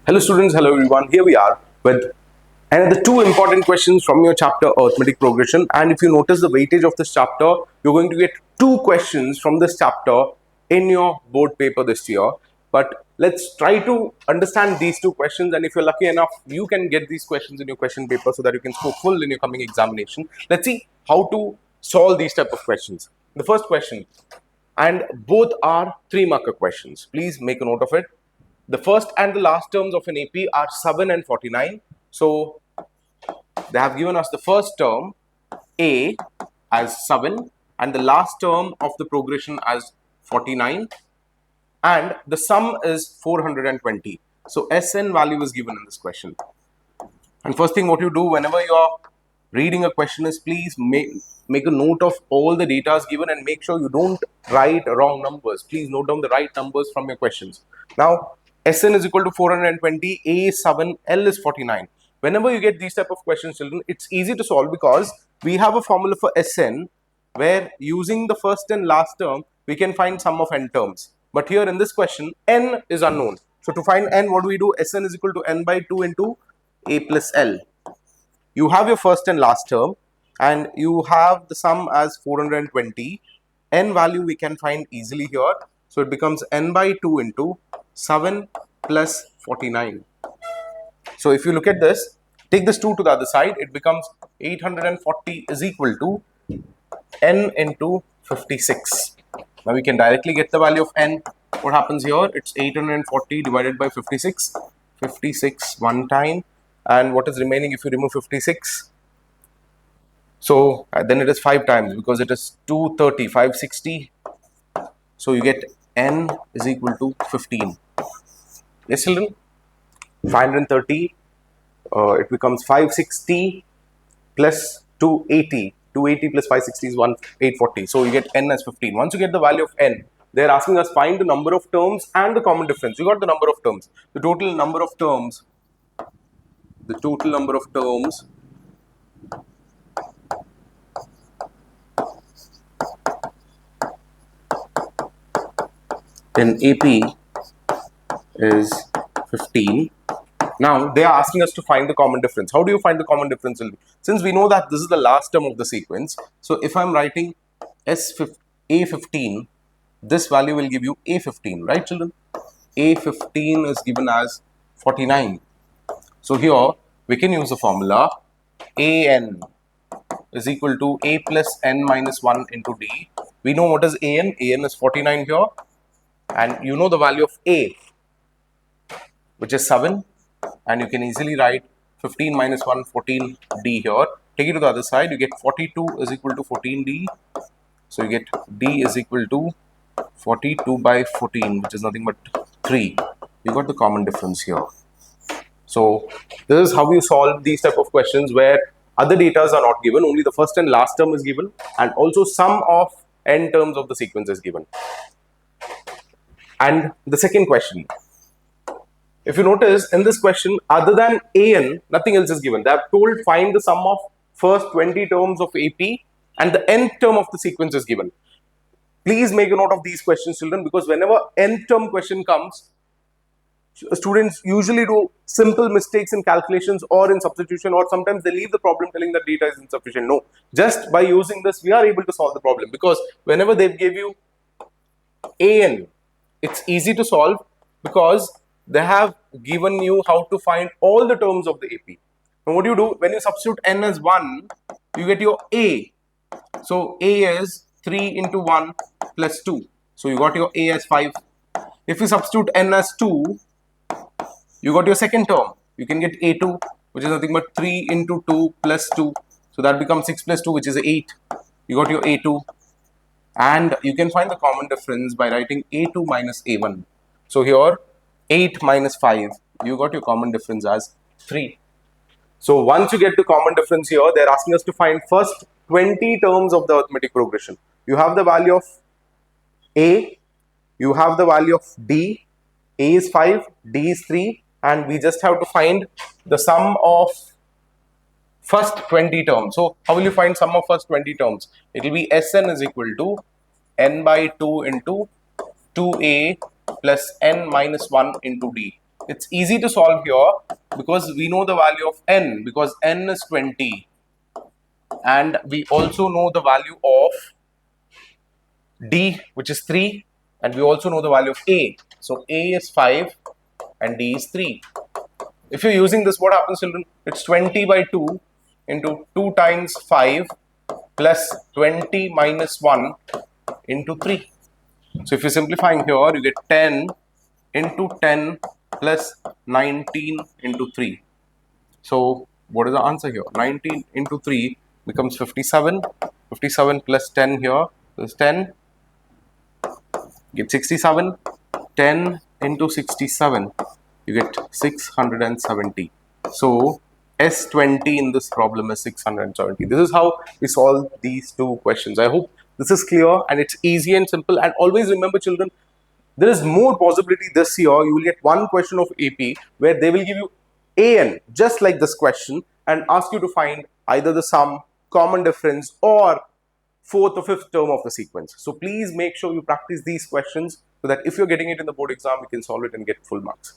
Hello students, hello everyone. Here we are with another two important questions from your chapter Arithmetic Progression. And if you notice the weightage of this chapter, you're going to get two questions from this chapter in your board paper this year. But let's try to understand these two questions, and if you're lucky enough, you can get these questions in your question paper so that you can score full in your coming examination. Let's see how to solve these type of questions. The first question, and both are 3-marker questions. Please make a note of it. The first and the last terms of an AP are 7 and 49. So they have given us the first term A as 7 and the last term of the progression as 49, and the sum is 420. So SN value is given in this question. And first thing what you do whenever you are reading a question is please make a note of all the data given and make sure you don't write wrong numbers. Please note down the right numbers from your questions. Now Sn is equal to 420, A is 7, L is 49. Whenever you get these type of questions, children, it's easy to solve because we have a formula for Sn where using the first and last term we can find sum of n terms. But here in this question n is unknown. So to find n, what do we do? Sn is equal to n by 2 into A plus L. You have your first and last term and you have the sum as 420. N value we can find easily here. So it becomes n by 2 into 7 plus 49. So if you look at this, take this 2 to the other side, it becomes 840 is equal to n into 56. Now we can directly get the value of n. What happens here? It's 840 divided by 56. 56 one time. And what is remaining if you remove 56? So then it is 5 times because it is 230, 560. So you get n is equal to 15. Yes, children? 530, it becomes 560 plus 280. 280 plus 560 is 840. So you get n as 15. Once you get the value of n, they are asking us find the number of terms and the common difference. You got the number of terms. The total number of terms in AP is 15. Now they are asking us to find the common difference. How do you find the common difference? Since we know that this is the last term of the sequence, so if I'm writing A15, this value will give you A15, right children? A15 is given as 49. So here we can use the formula AN is equal to A plus N minus 1 into D. We know what is AN. AN is 49 here. And you know the value of A, which is 7. And you can easily write 15 minus 1, 14D here. Take it to the other side. You get 42 is equal to 14D. So you get D is equal to 42 by 14, which is nothing but 3. You got the common difference here. So this is how you solve these type of questions where other data are not given. Only the first and last term is given. And also sum of n terms of the sequence is given. And the second question. If you notice in this question, other than AN, nothing else is given. They have told find the sum of first 20 terms of AP and the nth term of the sequence is given. Please make a note of these questions, children, because whenever nth term question comes, students usually do simple mistakes in calculations or in substitution, or sometimes they leave the problem telling that data is insufficient. No, just by using this, we are able to solve the problem because whenever they give you AN, it's easy to solve because they have given you how to find all the terms of the AP. Now what do you do? When you substitute n as 1, you get your A. So A is 3 into 1 plus 2. So you got your A as 5. If you substitute n as 2, you got your second term. You can get A2, which is nothing but 3 into 2 plus 2. So that becomes 6 plus 2, which is 8. You got your A2. And you can find the common difference by writing A2 minus A1. So here 8 minus 5, you got your common difference as 3. So once you get the common difference here, they're asking us to find first 20 terms of the arithmetic progression. You have the value of A, you have the value of D, A is 5, D is 3, and we just have to find the sum of first 20 terms. So how will you find sum of first 20 terms? It will be Sn is equal to n by 2 into 2a plus n minus 1 into d. it's easy to solve here because we know the value of n, because n is 20, and we also know the value of d, which is 3, and we also know the value of a. So a is 5 and d is 3. If you're using this, what happens, children? It's 20 by 2 into 2 times 5 plus 20 minus 1 into 3. So if you're simplifying here, you get 10 into 10 plus 19 into 3. So what is the answer here? 19 into 3 becomes 57. 57 plus 10 here is 10. Get 67. 10 into 67, you get 670. So S20 in this problem is 670. This is how we solve these two questions. I hope this is clear and it's easy and simple. And always remember, children, there is more possibility this year. You will get one question of AP where they will give you AN, just like this question, and ask you to find either the sum, common difference, or fourth or fifth term of the sequence. So please make sure you practice these questions so that if you're getting it in the board exam, you can solve it and get full marks.